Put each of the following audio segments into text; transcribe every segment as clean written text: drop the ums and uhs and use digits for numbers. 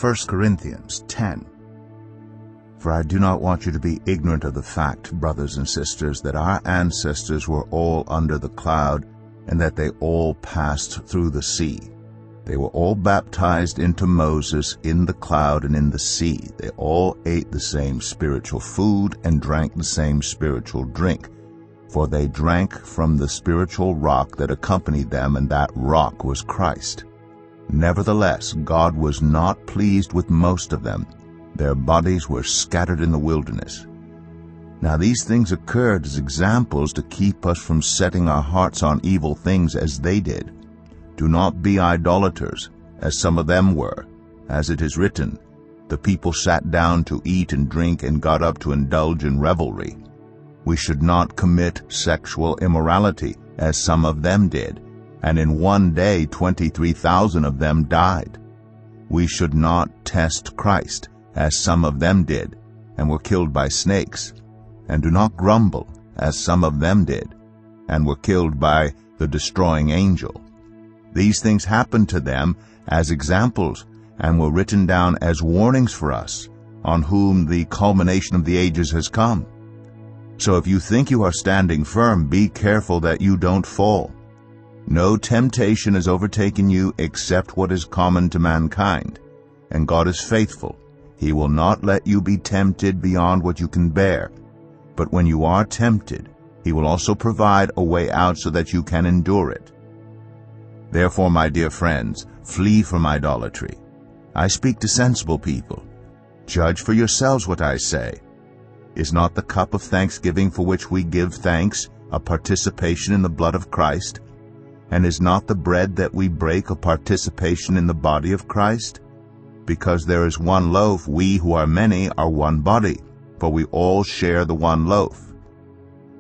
1 Corinthians 10. For I do not want you to be ignorant of the fact, brothers and sisters, that our ancestors were all under the cloud, and that they all passed through the sea. They were all baptized into Moses in the cloud and in the sea. They all ate the same spiritual food and drank the same spiritual drink. For they drank from the spiritual rock that accompanied them, and that rock was Christ. Nevertheless, God was not pleased with most of them. Their bodies were scattered in the wilderness. Now these things occurred as examples to keep us from setting our hearts on evil things as they did. Do not be idolaters, as some of them were. As it is written, the people sat down to eat and drink and got up to indulge in revelry. We should not commit sexual immorality, as some of them did, and in one day 23,000 of them died. We should not test Christ, as some of them did, and were killed by snakes. And do not grumble, as some of them did, and were killed by the destroying angel. These things happened to them as examples, and were written down as warnings for us, on whom the culmination of the ages has come. So if you think you are standing firm, be careful that you don't fall. No temptation has overtaken you except what is common to mankind, and God is faithful. He will not let you be tempted beyond what you can bear. But when you are tempted, He will also provide a way out so that you can endure it. Therefore, my dear friends, flee from idolatry. I speak to sensible people. Judge for yourselves what I say. Is not the cup of thanksgiving for which we give thanks a participation in the blood of Christ? And is not the bread that we break a participation in the body of Christ? Because there is one loaf, we who are many are one body, for we all share the one loaf.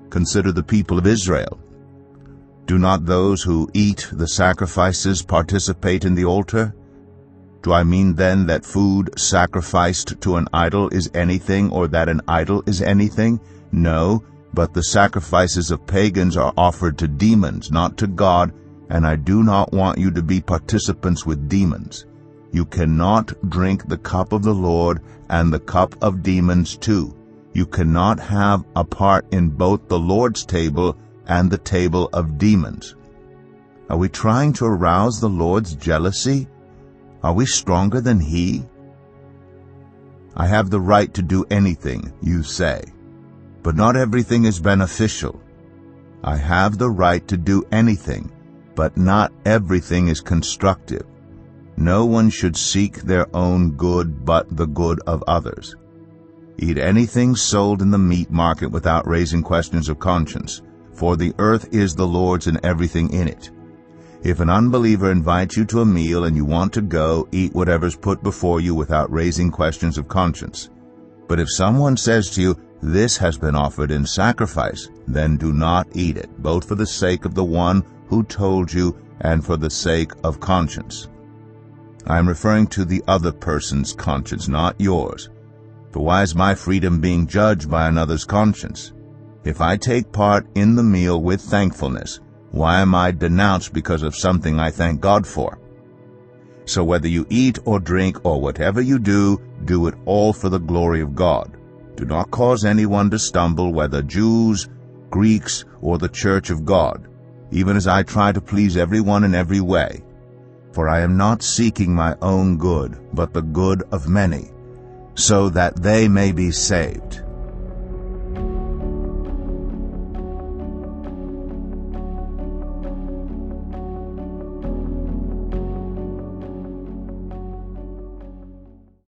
Consider the people of Israel. Do not those who eat the sacrifices participate in the altar? Do I mean then that food sacrificed to an idol is anything, or that an idol is anything? No, but the sacrifices of pagans are offered to demons, not to God, and I do not want you to be participants with demons. You cannot drink the cup of the Lord and the cup of demons too. You cannot have a part in both the Lord's table and the table of demons. Are we trying to arouse the Lord's jealousy? Are we stronger than He? I have the right to do anything, you say, but not everything is beneficial. I have the right to do anything, but not everything is constructive. No one should seek their own good but the good of others. Eat anything sold in the meat market without raising questions of conscience, for the earth is the Lord's and everything in it. If an unbeliever invites you to a meal and you want to go, eat whatever's put before you without raising questions of conscience. But if someone says to you, "This has been offered in sacrifice," then do not eat it, both for the sake of the one who told you and for the sake of conscience. I am referring to the other person's conscience, not yours. For why is my freedom being judged by another's conscience? If I take part in the meal with thankfulness, why am I denounced because of something I thank God for? So whether you eat or drink or whatever you do it all for the glory of God. Do not cause anyone to stumble, whether Jews, Greeks, or the church of God, even as I try to please everyone in every way. For I am not seeking my own good, but the good of many, so that they may be saved.